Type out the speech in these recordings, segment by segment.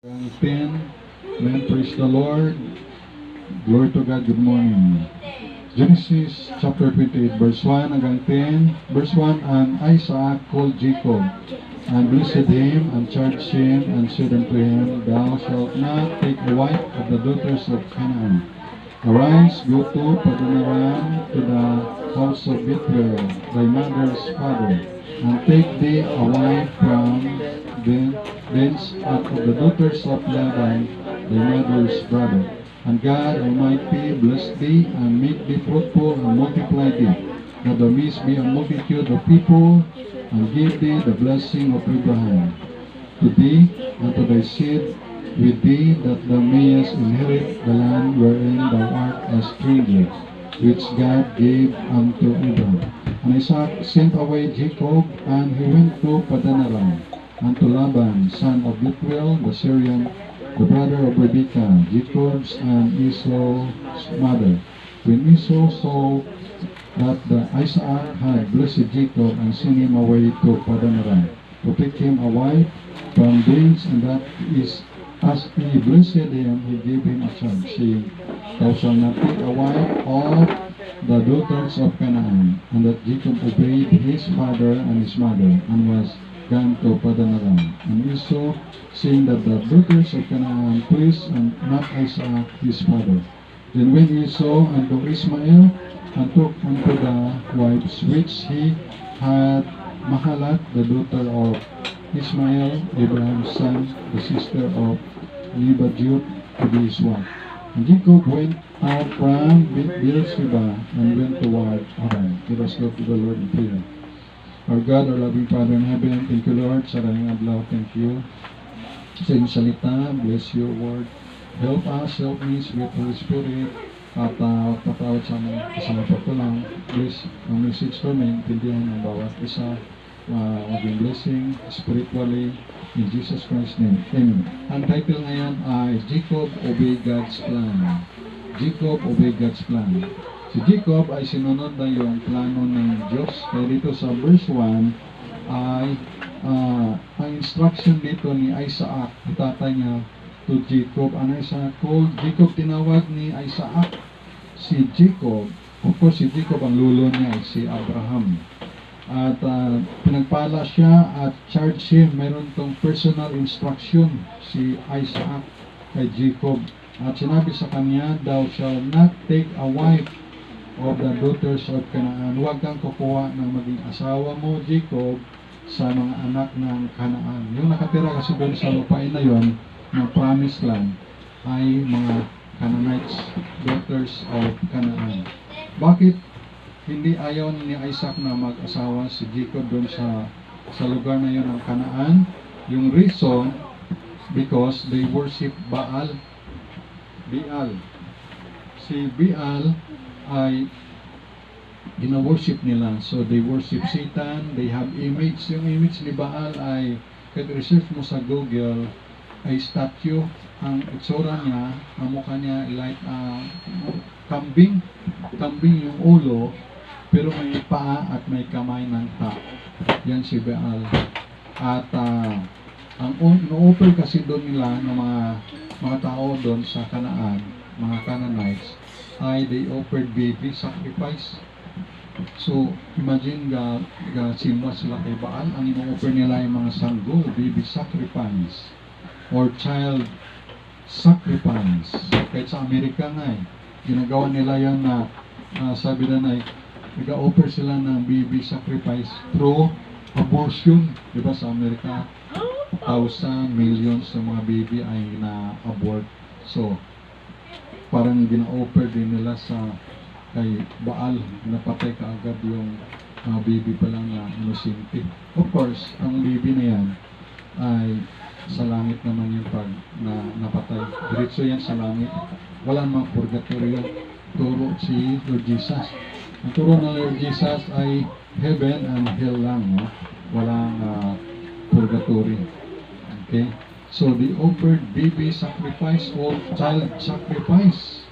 10. Amen. Praise the Lord. Glory to God. Good morning. Genesis chapter 28, verse 1 hanggang 10. Verse 1, And Isaac called Jacob, and blessed him, and charged him, and said unto him, Thou shalt not take a wife of the daughters of Canaan. Arise, go to Padanaram, to the house of Bethuel, thy mother's father, and take thee a wife from thence out of the daughters of Laban, thy mother's brother. And God Almighty bless thee, and make thee fruitful, and multiply thee, that thou mayest be a multitude of people, and give thee the blessing of Abraham, to thee, and to thy seed with thee, that thou mayest inherit the land wherein thou art a stranger, which God gave unto Abraham. And Isaac sent away Jacob, and he went to Padanaram, and to Laban, son of Bethuel, the Syrian, the brother of Rebekah, Jacob's and Esau's mother. When Esau saw that Isaac had blessed Jacob, and sent him away to Padanaram, to take him a wife from thence, and that is as he blessed him, he gave him a charge, saying, Thou shalt not take a wife of the daughters of Canaan. And that Jacob obeyed his father and his mother, and was gone to Padanaram. And Esau, seeing that the daughters of Canaan pleased, and not Isaac his father. Then went Esau unto Ishmael, and took unto the wives which he had Mahalat, the daughter of Ishmael, Abraham's son, the sister of Nebajoth, to be his wife. And Jacob went out from Beersheba, and went toward Haran. Let us go to the Lord in prayer. Our God, our loving Father in heaven, thank you, Lord, sa rayong adlaw. Thank you sa iyong salita. Bless your word. Help us, help me, sweet Holy Spirit, at patawad sa aming kasama pagkulang. Bless ang message namin, pindihan ng bawat isa, maging blessing spiritually in Jesus Christ's name. Amen. Ang title ngayon ay Jacob Obey God's Plan. Jacob Obey God's Plan. Si Jacob ay sinunod na yung plano ng Diyos. Kaya dito sa verse 1 ay ang instruction dito ni Isaac, tatay niya, to Jacob. Ano Isaac called? Jacob, tinawag ni Isaac si Jacob. Of course, si Jacob ang lulo niya ay si Abraham. At pinagpala siya at charge him. Meron tong personal instruction si Isaac kay Jacob. At sinabi sa kanya, Thou shalt not take a wife of the daughters of Canaan. Huwag kang kukuha ng maging asawa mo, Jacob, sa mga anak ng Canaan. Yung nakatira kasi doon sa lupain na yon, na promised land, ay mga Canaanites, daughters of Canaan. Bakit hindi ayaw ni Isaac na mag-asawa si Jacob doon sa lugar na yon ng Canaan? Yung reason, because they worship Baal. Si Baal ay gina-worship nila. So they worship Satan, they have image. Yung image ni Baal ay, kahit research mo sa Google, ay statue. Ang itsura niya, ang mukha niya like kambing yung ulo, pero may paa at may kamay ng tao. Yan si Baal. At ang no-offer kasi doon nila ng mga tao doon sa Canaan, mga Canaanites, ay they offered baby sacrifice. So, imagine simba sila kay Baal. Ang ino-offer nila ay mga sanggol, baby sacrifice, or child sacrifice. Kahit sa Amerika nga ginagawa nila yan na sabi na nag-offer sila ng baby sacrifice through abortion. Diba sa Amerika, thousand, millions ng mga baby ay na-abort. So, parang gina-offer din nila sa kay Baal, napatay ka agad yung baby pa lang na inosente. Of course, ang baby na yan ay sa langit naman yung pag napatay. Diretso yan sa langit. Wala namang purgatorio. Turo si Lord Jesus. Ang turo ng Lord Jesus ay heaven and hell lang. No? Walang purgatory. Okay? So, they offered baby sacrifice or child sacrifice.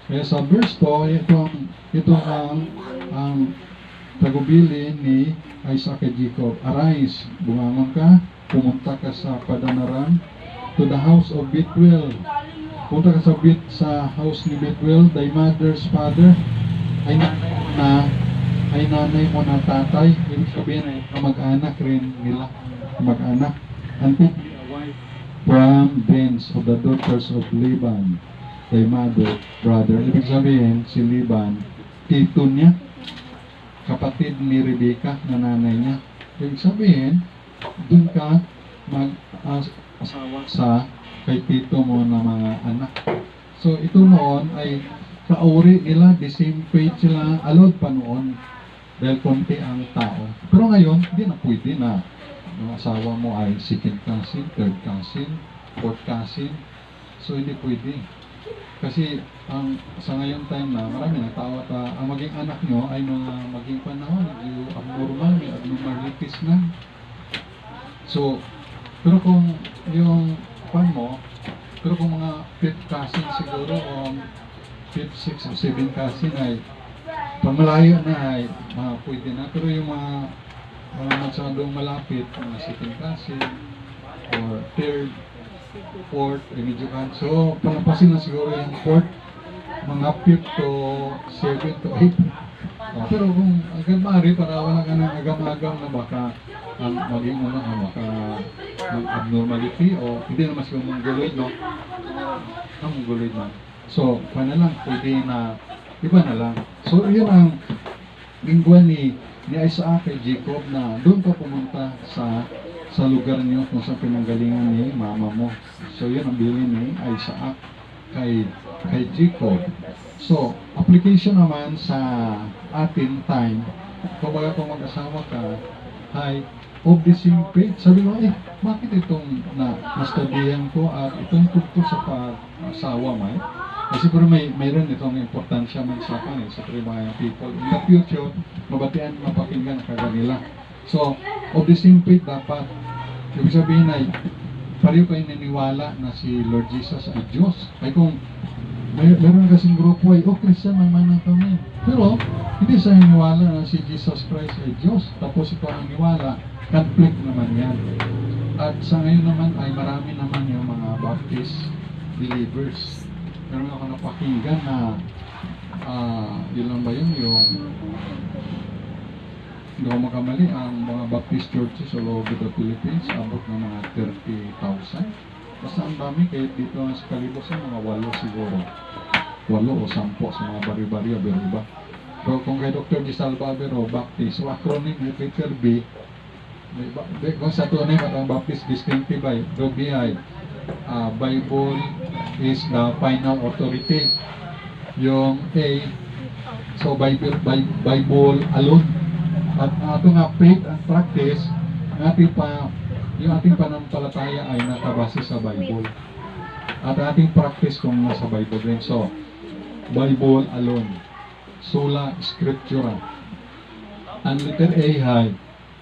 Kaya sa verse 2, ito ang tagubilin ni Isaac kay Jacob. Arise, bumangon ka, pumunta ka sa Padanaram, to the house of Bethuel. Punta ka sa house ni Bethuel, thy mother's father, ay nanay mo na tatay. Ibig sabihin ay kamag-anak rin nila. Kamag-anak. And took thee a wife from thence of the daughters of Laban, thy mother, brother. Ibig sabihin, si Laban, tito niya, kapatid ni Rebecca na nanay niya. Ibig sabihin, dun ka mag-asawa sa kay tito mo na mga anak. So ito noon ay kauri nila, the same faith sila, allowed pa noon dahil konti ang tao. Pero ngayon, hindi na pwede na yung asawa mo ay second cousin, third cousin, fourth cousin. So hindi pwede. Kasi sa ngayon time na marami na tao at ang maging anak nyo ay mga maging panahon, yung abnormal, may abnormalities na. So, pero kung yung pero kung mga 5th cousin siguro o 5th, 6th o 7th cousin ay pamalayo na ay pwede na. Pero yung mga masyadong malapit, mga 2nd cousin or 3rd, 4th, medyo so palampasin na siguro yung 4th, mga 5th to 7th to 8th. Pero kung agad maaari para wala ka ng agam-agam na baka ang maging baka ang abnormality o hindi naman siguro mongoloid, no? Ang mongoloid na. So, paano lang, pwede na, iba na lang. So, yun ang lingguan ni Isaac kay Jacob na doon ka pumunta sa lugar niyo kung saan pinanggalingan ni mama mo. So, yun ang bilin ni Isaac kay Jacob. So, application naman sa atin time, kung mag-asawa ka, ay of the same faith. Sabi mo, bakit itong na-studihan ko at itong tugto sa pag-asawa mo? Kasi pero mayroon itong importansya man sa akin sa mga people. In the future, mabatian, mapakinggan ang kaganila. So, of the same faith dapat, ibig sabihin ay, pareho kayo naniniwala na si Lord Jesus ay Diyos. Ay kung meron kasing grupo ay, Christian naman na kami. Pero, hindi sa naniniwala na si Jesus Christ ay Diyos. Tapos ito ang naniniwala, conflict naman yan. At sa ngayon naman ay marami naman yung mga Baptist believers. Meron ako napakinggan na yun lang ba yun, yung hindi ako makamali, ang mga Baptist churches all over the Philippines, abot ng mga 30,000. Basta ang dami, kahit dito sa Kalibusan, mga 8 siguro. 8 o 10 sa mga bari-bari, iba. Pero kung kay Dr. Gisalva Avero, Baptist, so acronym, letter B, kung sa tunay ang Baptist distinctive ay, BI, Bible is the final authority. Yung A, so Bible alone. At ito nga, faith and practice, yung ating panampalataya ay nakabase sa Bible. At ating practice kung nasa Bible rin. So, Bible alone. Sola Scriptura. And letter A ay,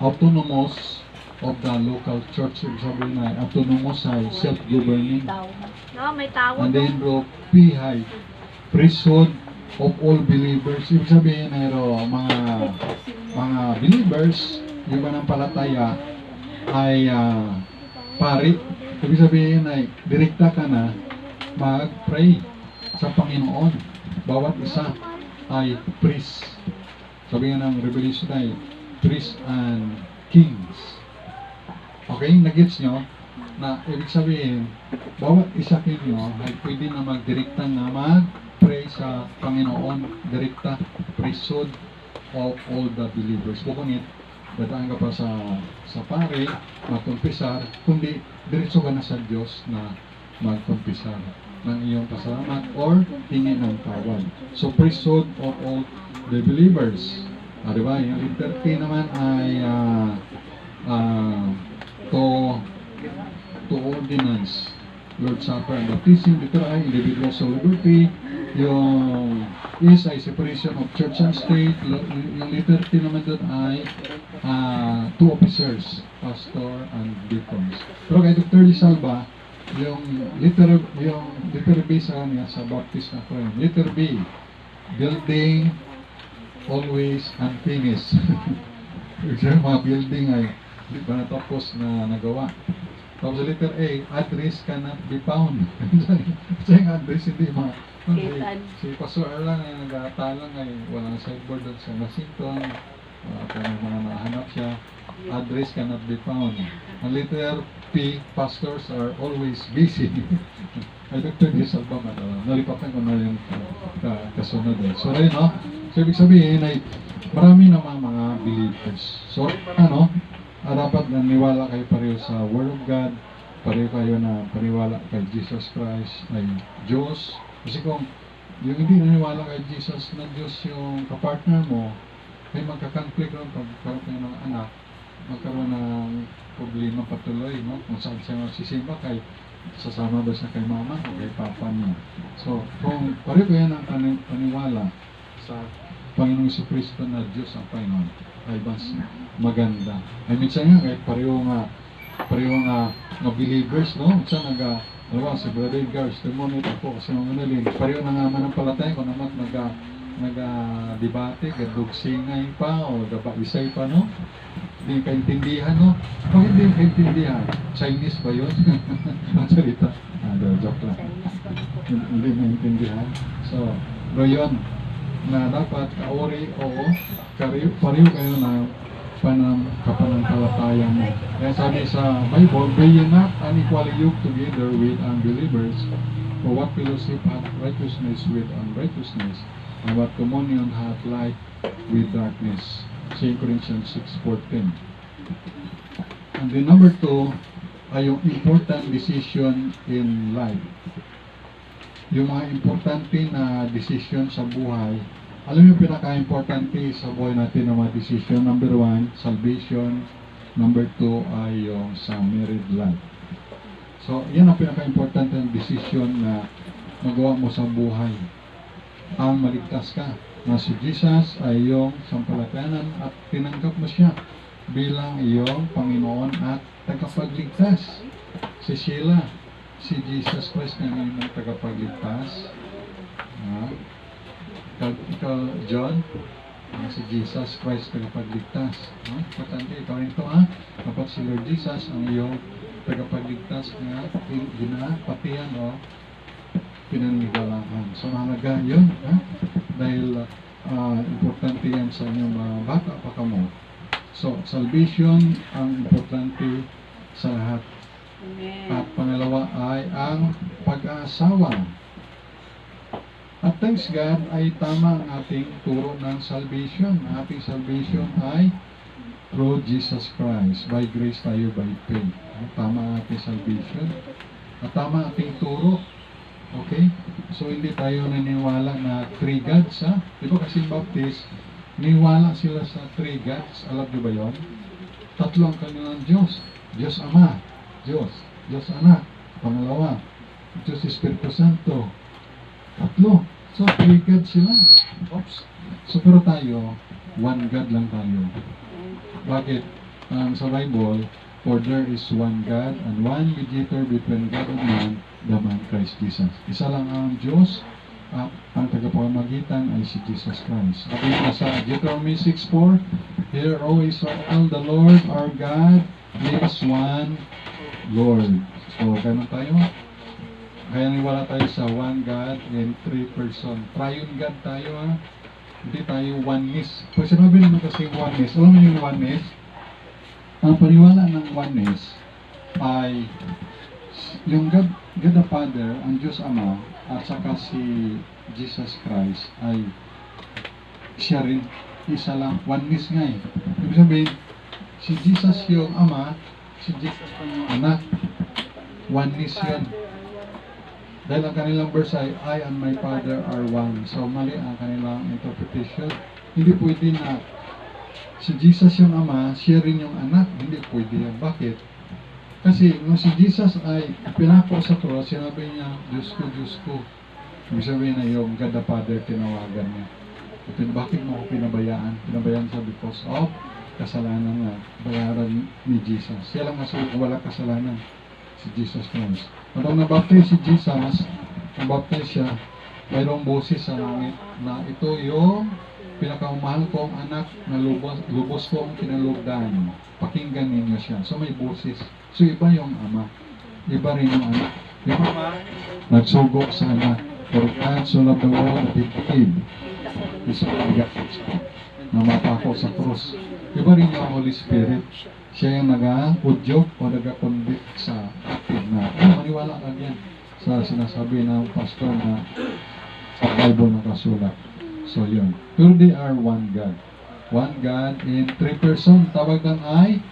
autonomous of the local church. Sabi na, autonomous ay self-governing. And then, P ay, priesthood of all believers. Ibig sabihin na mga believers, yung manampalataya ay pari. Ibig sabihin ay direkta ka na mag-pray sa Panginoon. Bawat isa ay priest. Sabi nga ng Revelation ay priest and kings. Okay, nagets nyo na ibig sabihin bawat isa kinyo ay pwede na magdirekta na mag-pray sa Panginoon, direkta priesthood of all the believers. Bukunit, dadaan ka pa sa pare, magkumpisar, kundi diretso ka na sa Diyos na magkumpisar ng iyong pasalamat or hingi ng tawad. So, priesthood of all the believers. Diba? Yung letter T naman ay to ordinance, Lord's Supper and baptism. Dito ay individual soul liberty. Yung is ay separation of church and state. Yung letter T naman doon ay 2 officers, pastor and deacons. Pero kay Dr. Salva, yung letter B sa kanya sa Baptist na friend. Letter B, building always unfinished. Yung mga building ay hindi pa natapos na nagawa. Tapos sa letter A, address cannot be found. Kasi yung address hindi si Pastor Erlang ay nag-aatalang ay walang sideboard doon sa Washington. Kung mga nahanap siya, address cannot be found. Ang letter P, pastors are always busy. Ay Dr. D. Salvaman, nalipatan ko na yung kasunod eh. So rin, no? So ibig sabihin ay marami namang mga believers. So dapat naniwala kayo pareho sa Word of God, pareho kayo na paniwala kay Jesus Christ ay Diyos. Kasi kung yung hindi naniwala kay Jesus na Diyos yung kapartner mo, ay magkakonflict ron pagkaroon kayo ng anak, magkaroon ng problema patuloy, no? Kung saan siya magsisimba kay sasama ba siya kay mama o kay papa niya. So, kung pareho kayo ng paniwala sa Panginoong Jesucristo na Diyos ang Panginoon, ay mas maganda. Ay minsan nga, kahit pareho nga believers, no? Minsan si Brother Edgar, testimony ako kasi mga nalin, pareho na nga manampalataya ko naman nag-debate, gadugsingay pa o isay pa, no? Hindi kaintindihan, no? Bakit hindi kaintindihan? Chinese ba yun? Ang salita. Joke lang. Hindi naintindihan. So, yun, na dapat kaori o pareho kayo na kapananampalataya mo. Kaya sabi sa Bible, "Be ye not unequally yoked together with unbelievers, for what fellowship hath righteousness with unrighteousness, and what communion hath light with darkness." 2 Corinthians 6:14. And then number 2 ay yung important decision in life. Yung mga importante na decision sa buhay. Alam niyo pinaka-importante sa buhay natin ng mga decision. Number 1, salvation. Number 2 ay yung sa married life. So, yan ang pinaka-importante ng decision na magawa mo sa buhay. Ang maligtas ka. Na si Jesus ay iyong sampalatayanan at tinanggap mo siya bilang iyong Panginoon at tagapagligtas. Si Sheila, si Jesus Christ na iyong tagapagligtas. Ikaw, John, si Jesus Christ tagapagligtas. Importante, ikaw rin ito, dapat si Lord Jesus ang iyong tagapagligtas na ginapatihan o pinaniniwalaan. So, mahalaga yun, dahil importante yan sa inyong mga bata pa kamo. So, salvation ang importante sa lahat. Amen. At pangalawa ay ang pag-aasawa. At thanks God ay tama ang ating turo ng salvation. Ang ating salvation ay through Jesus Christ. By grace tayo, by faith. Tama ang ating salvation. At tama ang ating turo. Okay? So, hindi tayo naniniwala na 3 gods, Di ba kasi Baptist, niwala sila sa 3 gods. Alam niyo ba yun? 3 ang kanilang Diyos. Diyos Ama, Diyos Anak, pangalawa, Diyos Espiritu Santo. 3. So, 3 gods sila. Oops. So, pero tayo, 1 God lang tayo. Bakit? Sa Bible, for there is one God and one mediator between God and man, the man Christ Jesus. Isa lang ang Diyos at ang tagapamagitan ay si Jesus Christ. At ito sa Deuteronomy 6:4, "Hear, O Israel, the Lord our God is one Lord." So, ganun tayo. Kaya niwala tayo sa one God in 3 person. Triune God tayo, Hindi tayo oneness. Pag sinabi naman kasi oneness, alam mo yung oneness? Ang paniwala ng oneness ay yung God the Father, ang Diyos Ama, at saka si Jesus Christ ay siya rin, isa lang, oneness nga Ibig sabihin, si Jesus yung Ama, si Jesus yung Anak, oneness yun. Dahil ang kanilang verse ay, "I and my Father are one." So, mali ang kanilang interpretation. Hindi pwede na si Jesus yung Ama, siya rin yung Anak. Hindi pwede yan. Bakit? Kasi nung si Jesus ay pinako sa cross, sinabi niya, Diyos ko." Ibig sabihin na yung God the Father, tinawagan niya. Bakit mo ako pinabayaan? Pinabayaan siya because of kasalanan na bayaran ni Jesus. Siya lang kasi wala kasalanan, si Jesus Christ. At nung nabaptize si Jesus, nabaptize siya, mayroong boses sa langit na ito yung pinakamahal kong anak na lubos kong kinalugdan. Pakinggan ninyo siya. So may boses. So iba yung ama. Iba rin yung anak. Yung ama, nagsugok sa anak. For God so loved the world that He gave His only begotten Son, na mapako sa krus. Iba rin yung Holy Spirit. Siya yung nag-udyok o nag-convict sa atin na maniwala ka yan sa sinasabi ng pastor na sa Bible nakasulat. So yun. Pero they are one God. One God in three person. Tawag ng ay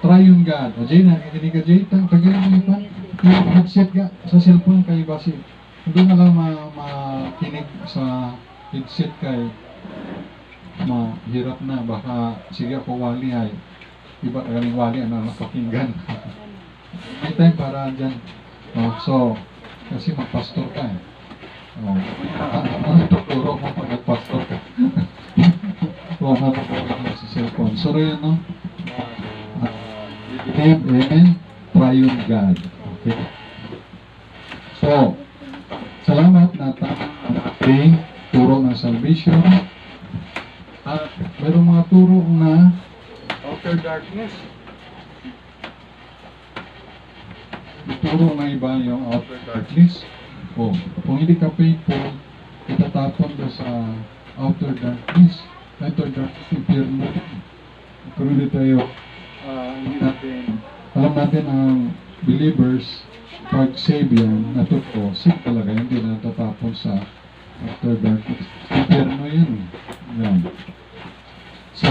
Triune God. O Jay, nakikinig ka Jay? Tagalan mo pa. Yung headset ka sa cellphone kayo basi. Doon na lang makinig sa headset kay mahirap na. Baka sige ako wali ay iba galing wali ano napakinggan. May time para dyan. So, kasi magpastor ka eh. Ano tuturo mo pag nagpastor ka? Huwag mo sa cellphone. So, yun, no? Believe in Triune God. Okay? So, salamat na ang ating turo ng salvation. At mayroong mga turo na outer darkness. Turo na iba yung outer darkness. O, kung hindi ka faithful, itatapon ka sa outer darkness. Outer darkness, impyerno. Pero hindi tayo, alam natin ang believers, pag save yan, natuto, save talaga, hindi na natatapon sa outer darkness. Impyerno yan. Yan. So,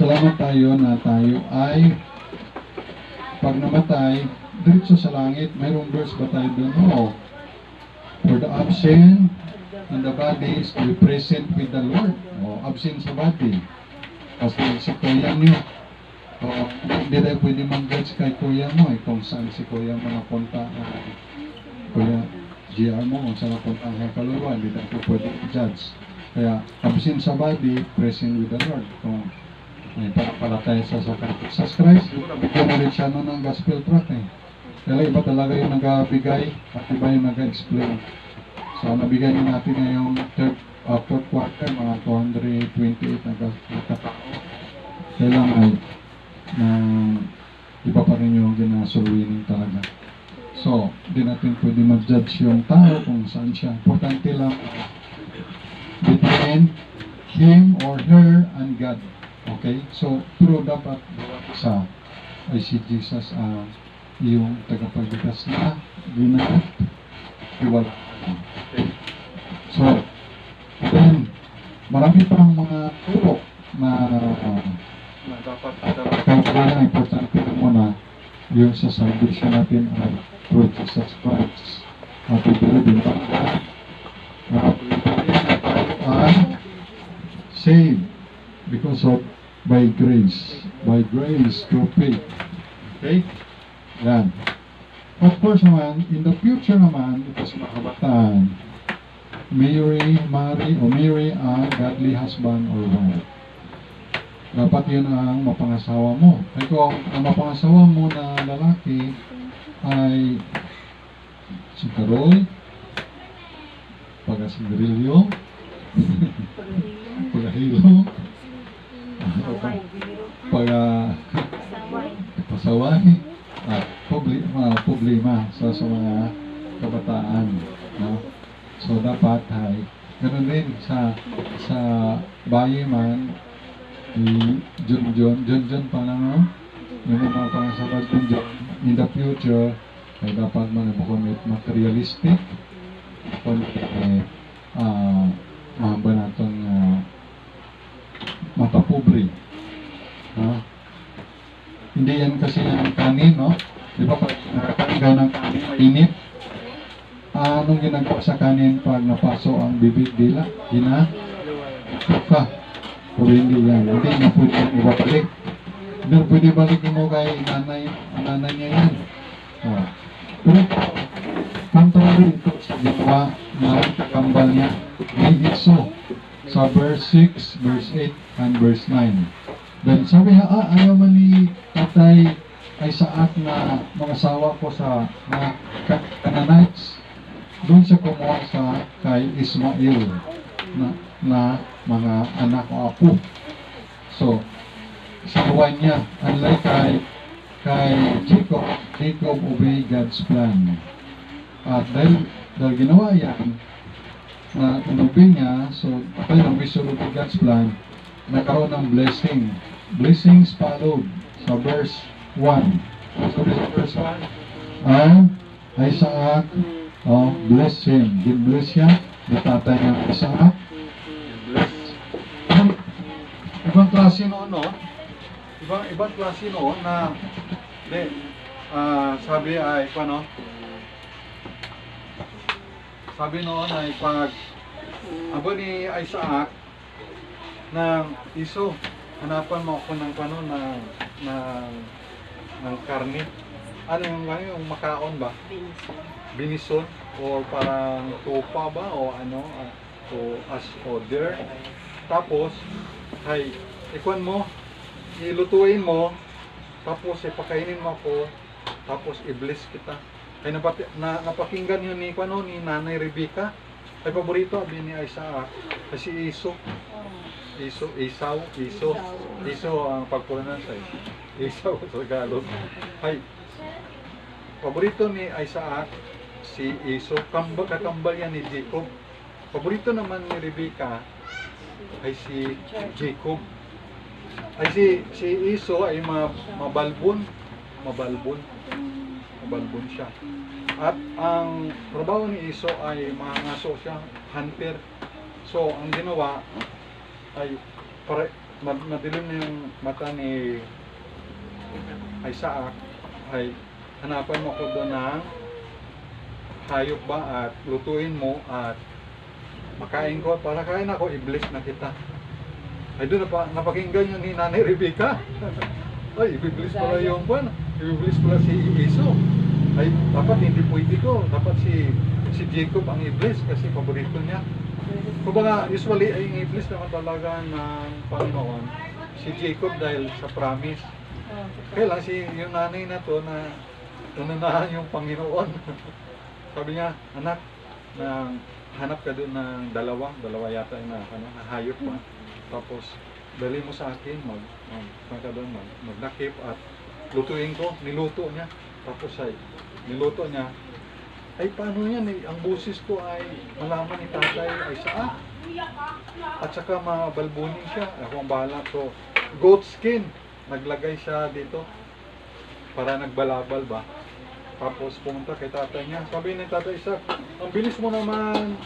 salamat tayo na tayo ay pag namatay, diretso sa langit. Mayroong verse ba tayo doon? Oo. For the absent and the body is to be present with the Lord. O, absent sa body. Kasi si kuya nyo. O, hindi tayo pwede mag-judge kay kuya mo. Kung saan si kuya mo napunta. Kuya GR mo, kung saan napunta ang kaluluwa. Hindi tayo pwede judge. Kaya, absent sa body, present with the Lord. Kung may palatay sa Jesus Christ, bigyan na rin siya ng gospel tract eh. Kaya iba talaga yung nag-bigay at iba yung nag-explain. So, nabigay natin ngayong fourth quarter, mga 228 na katao. Kailangan ay iba pa rin yung ginasuluinin talaga. So, hindi natin pwede mag-judge yung tao kung saan siya. Importante lang between him or her and God. Okay? So, true dapat sa ay si Jesus yung tagapagligtas na ginagawa. Iwala. Okay? So, then, marami pang mga turo na dapat kaya importante muna yung sa salvation natin ay through Jesus Christ. At ito din pa saved because of by grace through faith. Okay? Yan. Of course naman, in the future naman, ito sa mga kabataan, marry a godly husband or wife. Dapat yun ang mapangasawa mo. Ay kung ang mapangasawa mo na lalaki ay si Carol, Pagasigarilyo, Pagahilo, Pasaway, problema sa mga kabataan. No? So, dapat ay ganoon din sa bayi man, John pa lang, no? Yung mga pangasawa John, in the future, ay dapat man makomit materialistic, kung mahaba natin matapobre. Hindi yan kasi yung kanin, no? Di ba pag nakakain ng kanin, init? Anong ginagawa sa kanin pag napaso ang bibig dila? Ka. Pero hindi yan. Hindi na pwede ibabalik. Hindi na pwede balik mo kay nanay niya yan. Pero contrary ito sa ginawa na kambal niya. May itso sa verse 6, verse 8, and verse 9. Then sabi niya, ayaw man ni Tatay Isaac na mangasawa ko sa mga Canaanites. Doon siya kumuha sa kay Ismael. na mga anak o apo. So, sinuwan niya. Unlike kay Jacob obey God's plan. At dahil ginawa yan, na inobey niya, so dahil nabisulog ng God's plan, nagkaroon ng blessing. Blessings followed sa verse 1. So, verse 1, and Isaac, bless him. Bless siya, natatay ng Isaac. Bless. Ibang klase noon, no? Ibang klase noon na sabi ay paano? Sabi noon ay pag abo ni Isaac ng iso, hanapan mo ako ng paano ng karne. Ano yung makaon ba? Binison or parang tupa ba o ano o deer. Tapos ay ikuan mo, ilutuin mo, tapos ipakainin mo ako, tapos i-bless kita. Ay napakinggan yun ni Nanay Rebecca. Ay paborito abi ni Isaac kasi Esau ang pagpronounce ay Esau sa Tagalog. Ay paborito ni Isaac si Esau, kakambal yan ni Jacob. Paborito naman ni Rebecca ay si Jacob. Ay si Esau ay mabalbon siya. At ang trabaho ni Esau ay mangaso siya, hunter. So ang ginawa ay madilim na yung mata ni Isaac, ay hanapan mo ko doon ng hayop ba at lutuin mo at makain ko, para kain ako, i-bless na kita. Ay doon napakinggan yun ni Nanay Rebecca. Ay, i-bless pala yung buwan. I-bless pala si Esau. Ay, dapat hindi pwede ko. Dapat si Jacob ang i-bless kasi paborito niya. Kumbaga, usually ay i-bless naman talaga ng Panginoon si Jacob dahil sa promise. Kaya lang yung nanay na to na unahan yung Panginoon. Sabi niya, anak, hanap ka doon ng dalawa yata na hayop pa. Tapos dali mo sa akin, magnakip at lutuin ko. Niluto niya. Tapos ay niluto niya. Ay paano yan eh, ang busis ko ay malaman ni tatay ay saa. At saka mabalbunin siya. Ako ang bahala. So, goat skin. Naglagay siya dito para nagbalabal ba. Tapos pumunta kay tatay niya. Sabi ni tatay Isaac, ang bilis mo naman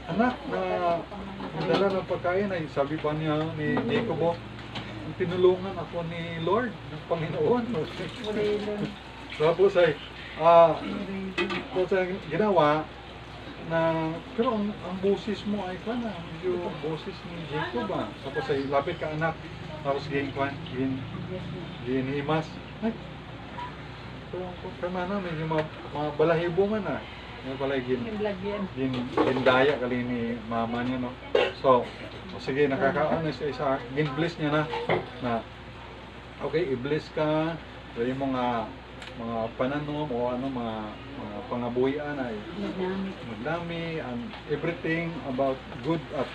anak na dala ng pagkain. Ay sabi pa niya ni Jacob, tinulungan ako ni Lord, ng Panginoon. Tapos ay ginawa na, pero ang busis mo ay kana, yung busis ni Jacob ba. Tapos ay lapit ka anak. Tapos ginhimas. Ay, kaya na, medyo balahibo man na. Yung pala gindaya kali ni mama niya, no? So, sige, nakakaon na siya isa. Gin-bless niya na okay, i-bless ka. Dahil yung mga pananom o mga pangabuhian ay magdami and everything about good at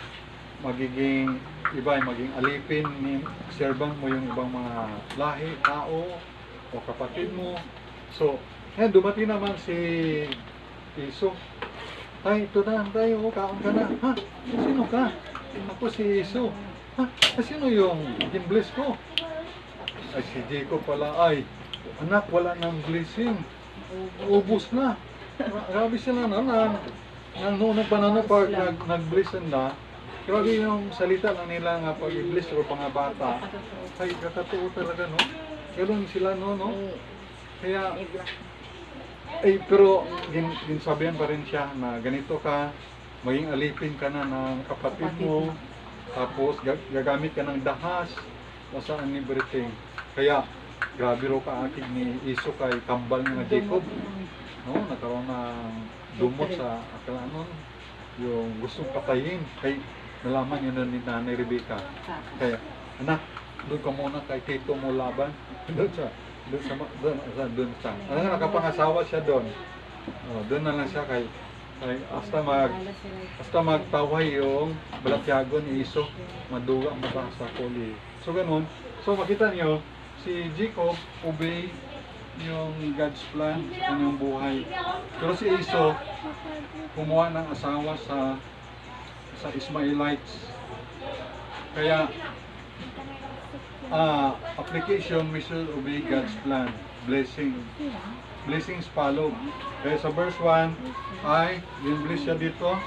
magiging iba ay maging alipin ni servant mo yung ibang mga lahi, tao o kapatid mo. So, dumating naman si Esau. Ay, ito na tayo, kaon ka na. Ha? Sino ka? Ako si Esau. Ha? Sino yung bless ko? Ay, si Jacob pala. Ay, anak, wala nang blessing. Ubus na. Grabe sila na. Nung panahon pag nag-blessan na, grabe yung salita na nila nga pag i-bless o mga bata. Ay, kakatuo talaga, no? Ganun sila, no? Kaya, pero ginsabihan pa rin siya na ganito ka, maging alipin ka na ng kapatid mo, tapos gagamit ka ng dahas, masaan everything. Kaya, grabe ro ka akig ni Esau kay kambal nga Jacob. No, nagkaroon ng dumot sa akalanon, yung gustong patayin. Kay nalaman yun na ni Nanay Rebecca. Kaya, anak, doon ka muna kay tito mo laban. Doon sa. Nakapangasawa siya doon. Doon na lang siya kay Ay, hasta magtaway yung balatyagon ni Iso, maduga mata sa kuli. So ganun. So makita niyo si Jacob obey yung God's plan sa kanyang buhay. Pero si Iso kumuha ng asawa sa Ismaelites. Kaya application, we should obey God's plan. Blessings follow. Kaya sa verse 1 ay bless siya dito.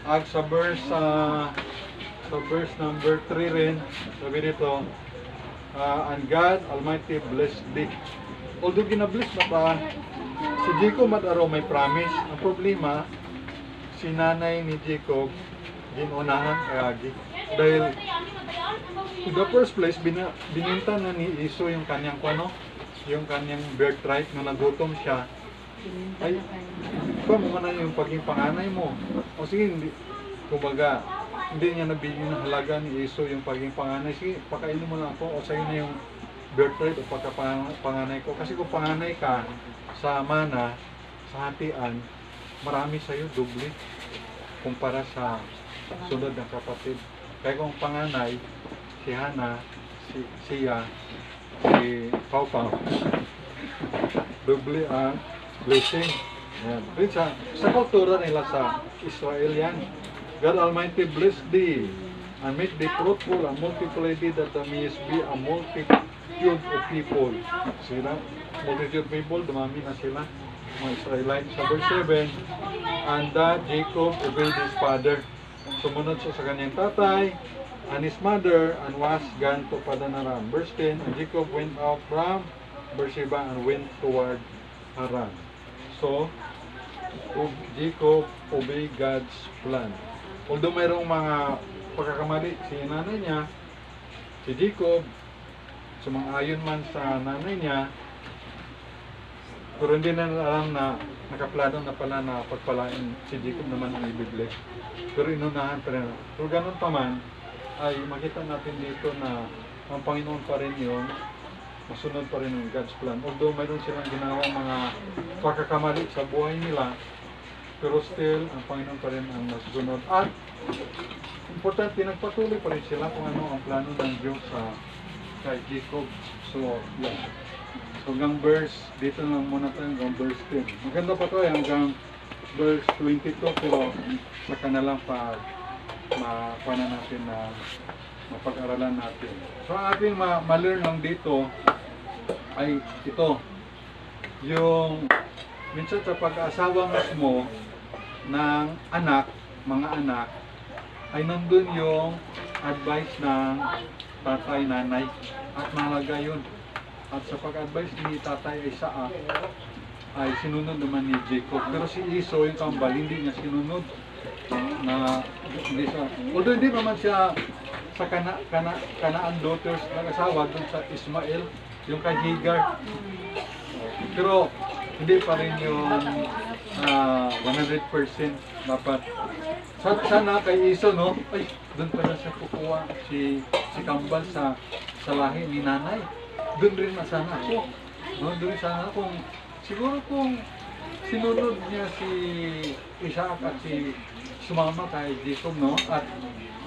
At sa verse number 3 rin, sabi dito, and God Almighty blessed thee. Although ginabless na pa, si Jacob madaro may promise. Ang problema, si nanay ni Jacob ginunahan kayagi. Dahil in the first place, bininta na ni Iso yung kanyang yung kanyang birthright na nagutom siya. Ay, pa mo na yung paging panganay mo. O sige, kumbaga, hindi niya nabigyan ng halaga ni Iso yung paging panganay. Sige, pakainin mo na ako o sa'yo na yung birthright o pagkapanganay ko. Kasi kung panganay ka sa mana, sa hatian, marami sa'yo, doble, kumpara sa sunod ng kapatid. Kaya kung panganay, si Hana, siya, si Pau Pau, doble ang blessing. Yan. Sa kultura nila sa Israel yan. God Almighty bless thee and make thee fruitful and multiply thee that thou mayest be a multitude of people. Sila, multitude of people, dumami na sila, mga Israelites. Sa verse 7, and that Jacob obeyed his father. Sumunod siya sa kanyang tatay and his mother and was gone to Padan Aram. Verse 10, and Jacob went out from Beersheba and went toward Haran. So, Jacob obeyed God's plan. Although mayroong mga pagkakamali si nanay niya, si Jacob, sumang-ayon man sa nanay niya, pero hindi na alam na nakaplano na pala na pagpalain si Jacob naman ang ibibless. Pero inunahan pa rin. Pero ganun pa man, ay makita natin dito na ang Panginoon pa rin yung masunod pa rin yung God's plan. Although mayroon silang ginawang mga pagkakamali sa buhay nila, pero still, ang Panginoon pa rin ang nasunod. At importante, nagpatuloy pa rin sila kung ano ang plano ng Diyos sa kay Jacob. So, yeah. So, hanggang verse, dito lang muna tayo hanggang verse 10. Maganda pa tayo hanggang verse 22, pero saka na lang mapana natin na mapag-aralan natin. So, ang ating ma-learn lang dito ay ito. Yung minsan sa pag-aasawa mismo ng mga anak, ay nandun yung advice ng tatay, nanay, at mahalaga yun. At sa pag-advise ni tatay Isaac, ay sinunod naman ni Jacob. Pero si Esau, yung kambal, hindi niya sinunod. Although hindi naman siya sa Canaan daughters nag-asawa dun sa Ismael, yung kay Hagar. Pero hindi pa rin yung 100% dapat. Sana kay Esau, no? Ay, doon pala siya kukuha si kambal sa lahi ni nanay. Doon rin na sana ako. No? Doon sana kung siguro kung sinunod niya si Isaac at si sumama kay Jacob, no? At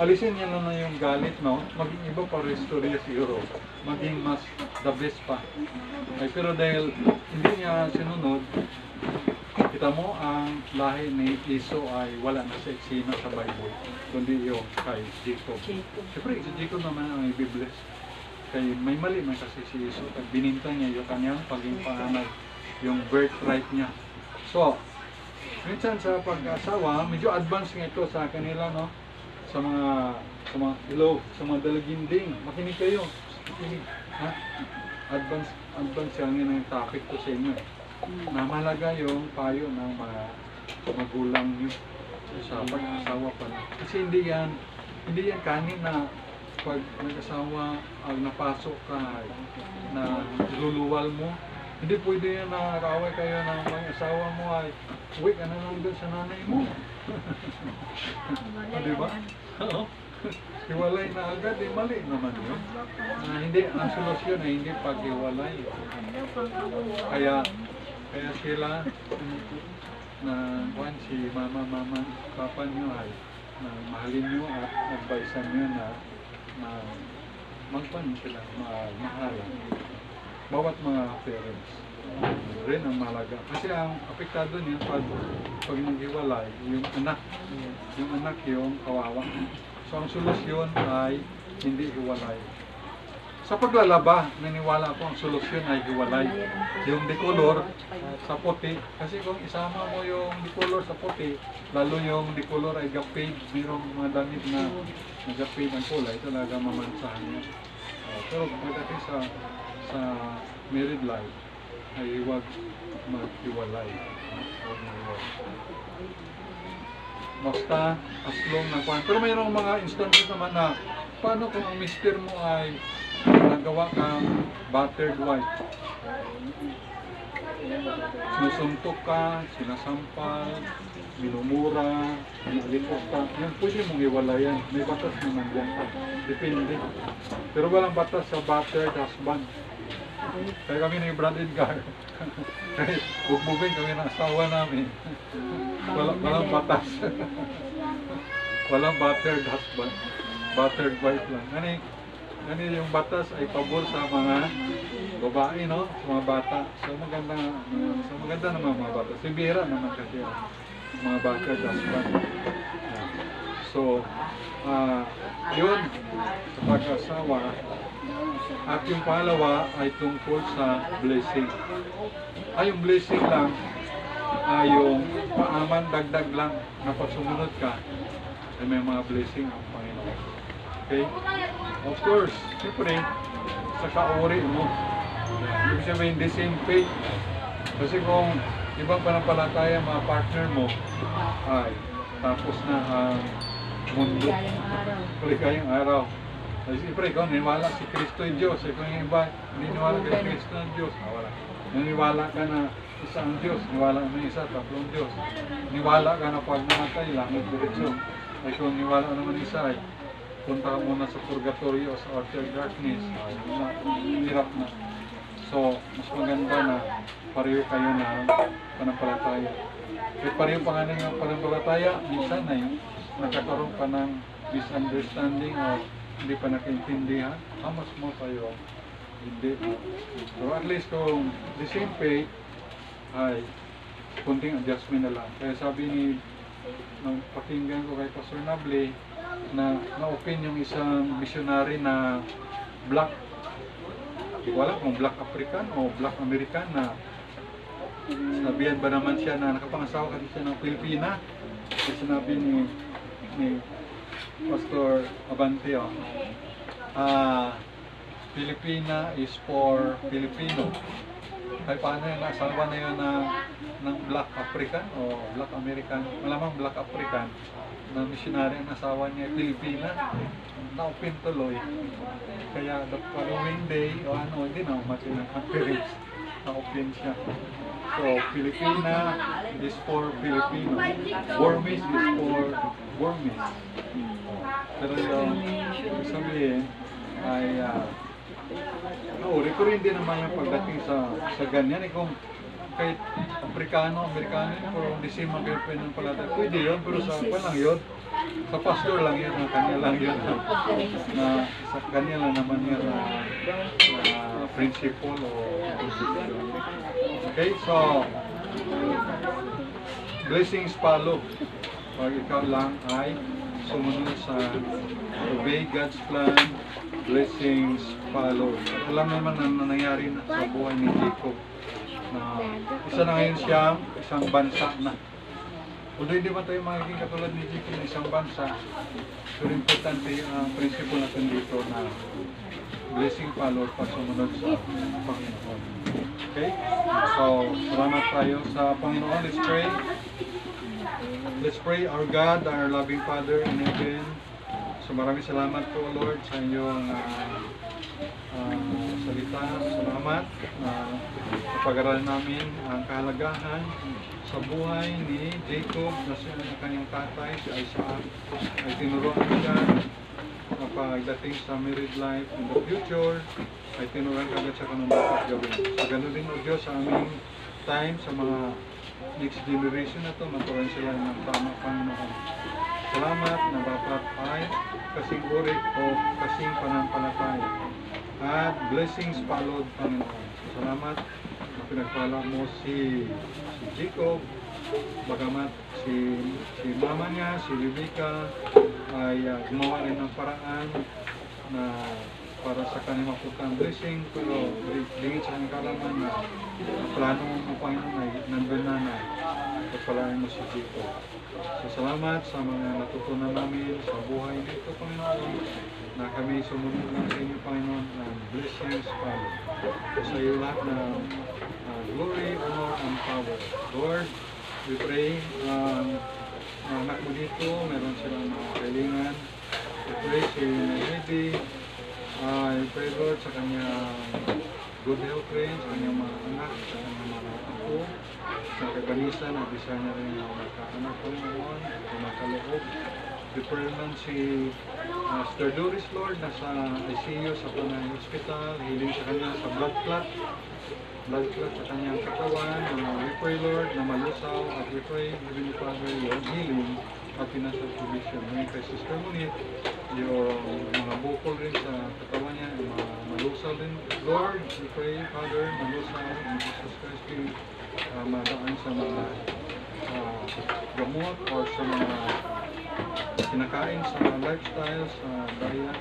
alisin niya na yung galit, no? Maging iba pa rin storya siguro. Maging mas the best pa. Ay, pero dahil hindi niya sinunod, kita mo ang lahi ni Esau ay wala na sa eksena sa Bible, kundi yung kay Jacob. Siyempre, si Jacob naman ang ibibless. Kaya may mali man kasi si Esau at bininta niya yung kanyang paging panganay, yung birthright niya. So, minsan sa pag-asawa, medyo advance nga ito sa kanila, no? Sa mga dalaginding. Makinig kayo. Makinig. Ha? Advance yan ng topic ko sa inyo. Na mahalaga yung payo ng mga magulang nyo sa pag-asawa pa. Kasi hindi yan kanin na pag nag-asawa, napasok ka na luluwal mo. Hindi pwede yan na nakaway kayo ng mga asawa mo ay uwi ka na lang doon sa nanay mo. Di ba? Oo. Hiwalay na agad, mali naman yun. Hindi, ang solusyon ay hindi paghiwalay. Kaya sila, na kung si mama, papa nyo ay na mahalin nyo at advisean nyo na magpan sila, mahalan. Bawat mga parents rin ang mahalaga. Kasi ang apektado niyan pag naghiwalay, yung anak yung kawawa. So ang solusyon ay hindi hiwalay. Sa paglalaba, naniwala ako ang solusyon ay hiwalay. Yung decolor sa puti, kasi kung isama mo yung decolor sa puti, lalo yung decolor ay gapid, mayroong mga damit na nagapid ang kulay, talaga mamansahan niya. Pero pagdating sa married life, ay huwag maghiwalay. Huwag maghiwalay. Basta, as long na kwan. Pero mayroong mga instances naman na, paano kung ang mister mo ay nagawa kang battered wife? Sinusuntok ka, sinasampal, minumura, pinalikot ka. Yan, pwede mong iwalayan. May batas naman yan. Depende. Pero walang batas sa battered husband. Kaya kami na yung Brad Edgar. Kaya bukbugin kami ng asawa namin. Walang batas. Walang battered husband. Battered wife lang. Ano yung batas ay pabor sa mga babae, no? Sa mga bata. So maganda naman mga bata. Si Bira naman kasi mga battered husband. So, yun sa pag-asawa. At yung pangalawa ay tungkol sa blessing. Yung blessing lang ay yung paaman, dagdag lang na pag sumunod ka ay may mga blessing ang Panginoon. Okay? Of course, siyempre, sa kauri mo. Ibig sabihin, the same faith. Kasi kung ibang panampalataya mga partner mo ay tapos na ang mundo. Kaligayang araw. Kasi siyempre, ikaw naniwala si Kristo yung Diyos. Ikaw yung iba, hindi naniwala kay Kristo ng Diyos. Wala. Naniwala ka na isa ang Diyos. Naniwala mo isa, tatlong Diyos. Naniwala ka na pag namatay, langit diretso. Ikaw naniwala naman isa ay punta ka muna sa purgatorio, sa outer darkness. Hirap na. So, mas maganda na pareho kayo na panampalataya. Kahit pareho pa nga ng panampalataya, minsan na yun, nagkakaroon pa ng misunderstanding o hindi pa nakaintindihan, mas mo tayo hindi. So at least kung the same faith ay kunting adjustment na lang. Kaya sabi nung pakinggan ko kay Pastor Nable na-open yung isang missionary na black, hindi ko alam kung black African o black American na sinabihan ba naman siya na nakapangasawa kasi siya ng Pilipina. Kasi sinabi ni Pastor Abante, Pilipina is for Filipino. Kaya paano yung nasawa na yun ng Black African o Black American, malamang Black African, na missionary ang nasawa niya Pilipina, na-open tuloy. Kaya the following day, hindi na umatin ng conference, na-open siya. So, Filipina is for Filipino. Burmese is for Burmese. Pero yung sabihin ay pero hindi naman yung pagdating sa ganyan. Kung kahit Afrikano, Amerikano, pero hindi siya mag-pwede ng palata. Pwede yun, pero sa lang yun. Sa pastor lang yun, kanya lang yun. Na sa kanya lang naman yun na principle o constitution. Okay, so blessings follow. Pag ikaw lang ay sumunod sa obey God's plan, blessings follow. Alam naman na nangyari na sa buhay ni Jacob. Isa na ngayon siyang isang bansa na. Although hindi man tayo magiging katulad ni Jacob na isang bansa, pero importante ang principle natin dito na blessing follow pag sumunod sa Panginoon. Okay? So, salamat tayo sa Panginoon. Let's pray. Let's pray. Our God, our loving Father in heaven. So maraming salamat po, Lord, sa inyong salita. Salamat na pag-aralan namin ang kahalagahan sa buhay ni Jacob na siya ang kanyang tatay, si Isaac. Ay tinuruan siya na pagdating sa married life in the future, ay tinuruan kagad sa kanong dapat gawin. So ganun din, O Diyos, sa aming time, sa mga next generation na to, maturan sila ng tama, Panginoon. Salamat na dapat ay kasing urik o kasing panampalataya. At blessings followed, Panginoon. Salamat na pinagpala mo si Jacob, bagamat si mama niya, si Rebecca, ay gumawa rin ng paraan na para sa kanyang mapunta blessing, pero dingin sa kanyang kalaman na plano mo, Panginoon, ay nandun na pagpalain mo si Jacob. So, salamat sa mga natutunan namin sa buhay nito, Panginoon, na kami sumunod lang sa inyo, Panginoon, ng blessings, Father. So, sa iyo lahat na glory, honor, and power. Lord, we pray, anak mo dito, meron silang mga kailangan. We pray si Lady, I pray, Lord, sa kanyang good health rin, sa kanyang mga anak, sa kanyang mga apo, sa kaganisa, nabisa niya rin ang magkaanak ko noon, sa makaloob. We pray naman si Sister Doris, Lord, nasa ICU sa Panay Hospital, healing sa kanya sa blood clot sa kanyang katawan. We pray, Lord, na malusaw, at we pray, Heavenly Father, your healing at financial provision. Ngayon kay Sister Monique, yung mga bukol rin sa katawan niya, yung mga malusaw din. Lord, we pray, Father, malusaw, in Jesus Christ, madaan sa mga gamot or sa mga kinakain sa lifestyle, sa diet.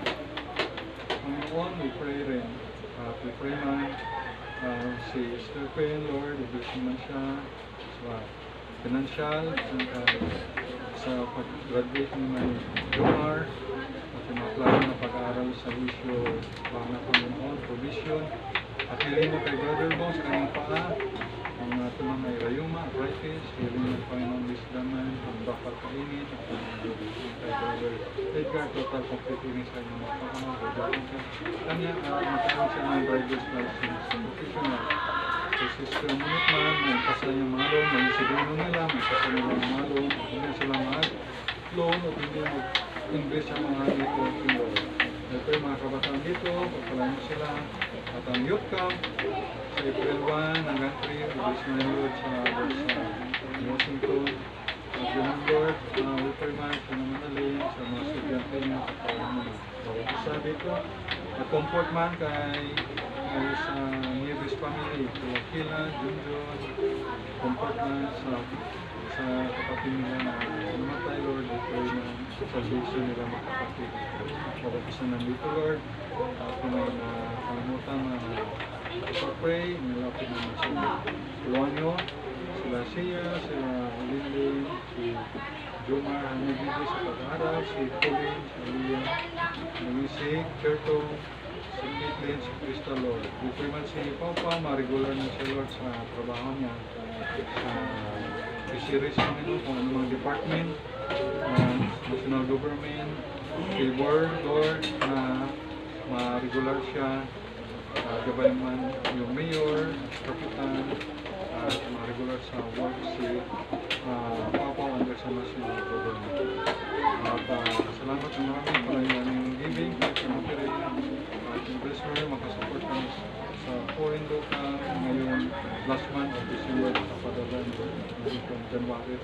Panginoon, we pray rin. We pray man si Stephen, Lord, i-bless naman siya sa financial, sa pag-graduate ni May Jomar, at yung mga plano na pag-aaral sa wisyo, na Panginoon, provision, at hiling mo kay Brother Bo sa kanyang paa, ang tunang may rayuma, arthritis, hiling mo Panginoon wisdoman, ang dapat kainin, at kay Brother Edgar, total complete healing sa kanyang mga paa, kanya, magkaroon siya ng driver's license, professional. Si Sister Monique man, may pasa niyang mga loan, may siguro nila, may pasa nila mga loan, hindi sila mag-loan o hindi mag-invest sa mga dito. Ito yung mga kabataan dito, pagpalain mo sila. At ang youth camp, sa April 1 hanggang 3, release na youth sa Washington. At yun, Lord, we pray man sa namanalin, sa mga estudyante niya, sa mga bawat isa dito. At comfort man kay sa Nieves family, Kila, Junjun, comfort man sa kapatid nila na namatay, Lord, at pray na sa salvation nila mga kapatid. Bawat isa nandito, Lord, at kung may nakalimutan na pray, nilapit naman sila. Tulungan nyo, sila Sia, sila Lily, si Jomar, Hanibidi sa pag-aaral, si Colin, si Aliyah, Luisi, Cherto, si Caitlin, si Crystal, Lord. We pray man si Papa, ma-regular na siya, Lord, sa trabaho niya, sa fisheries namin, kung ano mga department, national government, labor, Lord, na ma-regular siya, gabay man yung mayor, kapitan, at ma-regular sa work si Papa under sa national government. At salamat na marami pala yung giving, sa material, at yung blessor, makasupport kami sa foreign local ngayon last month of December, kapadala ng January.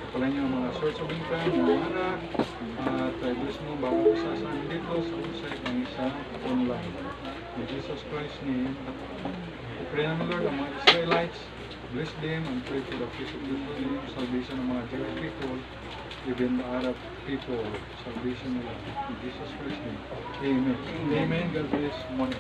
Pala niyo ang mga source of income, mga anak, at bless mo bawat isa sa amin dito sa website ng isa online. In Jesus Christ's name, at pray namin, Lord, ang mga Israelites, bless them and pray for the peace of Jerusalem, salvation ng mga Jewish people, even the Arab people, salvation nila. In Jesus Christ's name, amen. Amen. God bless. Morning.